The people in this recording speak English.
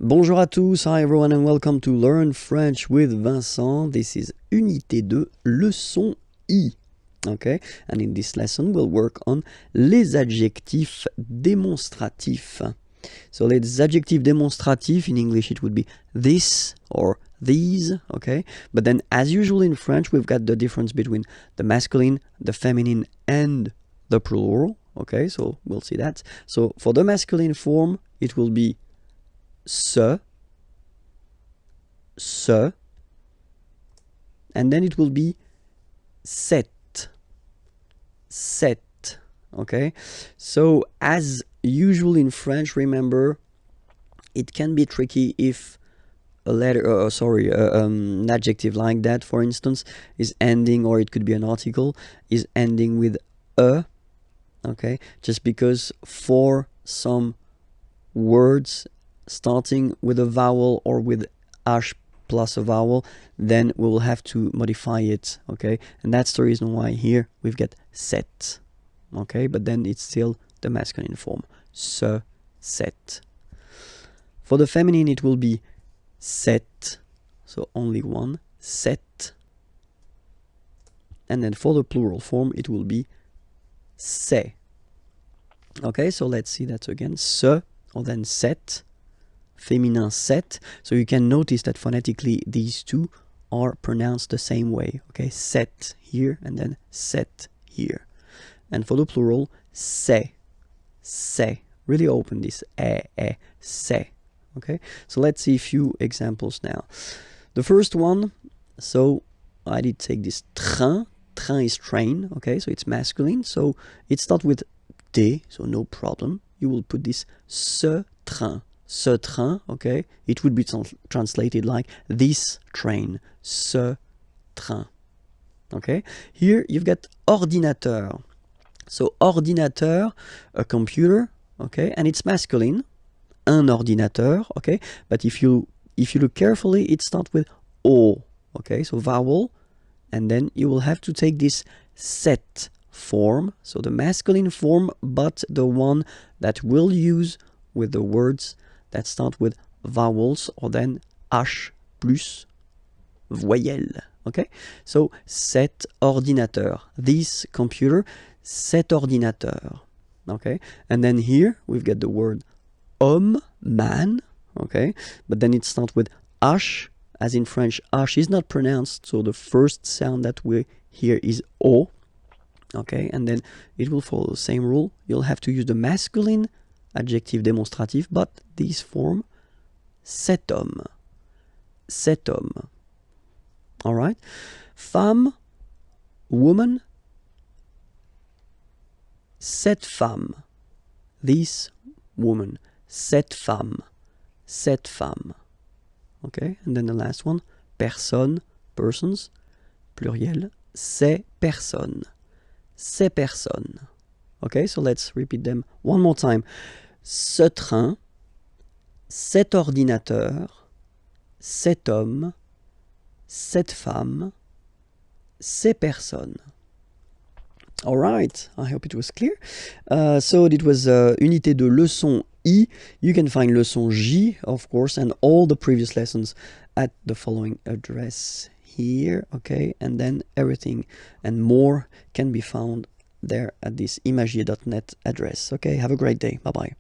Bonjour à tous, hi everyone and welcome to Learn French with Vincent. This is Unité 2, leçon I. Okay, and in this lesson we'll work on les adjectifs démonstratifs. So les adjectifs démonstratifs, in English it would be this or these, okay? But then as usual in French we've got the difference between the masculine, the feminine and the plural, okay? So we'll see that. So for the masculine form it will be ce, and then it will be cette, okay? So as usual in French, remember, it can be tricky if a letter, an adjective like that, for instance, is ending, or it could be an article, is ending with a, okay? Just because for some words starting with a vowel or with h plus a vowel, then we will have to modify it, okay? And that's the reason why here we've got cette, okay? But then it's still the masculine form, ce, cette. For the feminine it will be cette, so only one, cette. And then for the plural form it will be c'est. Okay, so let's see that again, ce, or then cette, féminin cette. So you can notice that phonetically these two are pronounced the same way, okay? Cette here and then cette here. And for the plural, c'est. Really open this c'est, okay? So let's see a few examples now. The first one, so I did take this train. Train is train, okay? So it's masculine. So it starts with D, so no problem. You will put this ce train, okay? It would be translated like this train, ce train, okay? Here you've got ordinateur. So ordinateur, a computer, okay? And it's masculine, un ordinateur, okay? But if you look carefully, it starts with O, okay? So vowel, and then you will have to take this cette form, so the masculine form, but the one that we'll use with the words that start with vowels, or then H plus voyelle, okay? So cet ordinateur, this computer, cet ordinateur, okay? And then here we've got the word homme, man, okay? But then it starts with H, as in French, H is not pronounced, so the first sound that we hear is O, okay? And then it will follow the same rule. You'll have to use the masculine adjective démonstratif, but this form, cet homme, all right? Femme, woman, cette femme, this woman, cette femme, okay? And then the last one, personne, persons, pluriel, ces personnes, okay? So let's repeat them one more time. Ce train, cet ordinateur, cet homme, cette femme, ces personnes. All right, I hope it was clear. So it was Unité de leçon I. You can find leçon J, of course, and all the previous lessons at the following address here, okay? And then everything and more can be found there at this imagier.net address. Okay, have a great day. Bye-bye.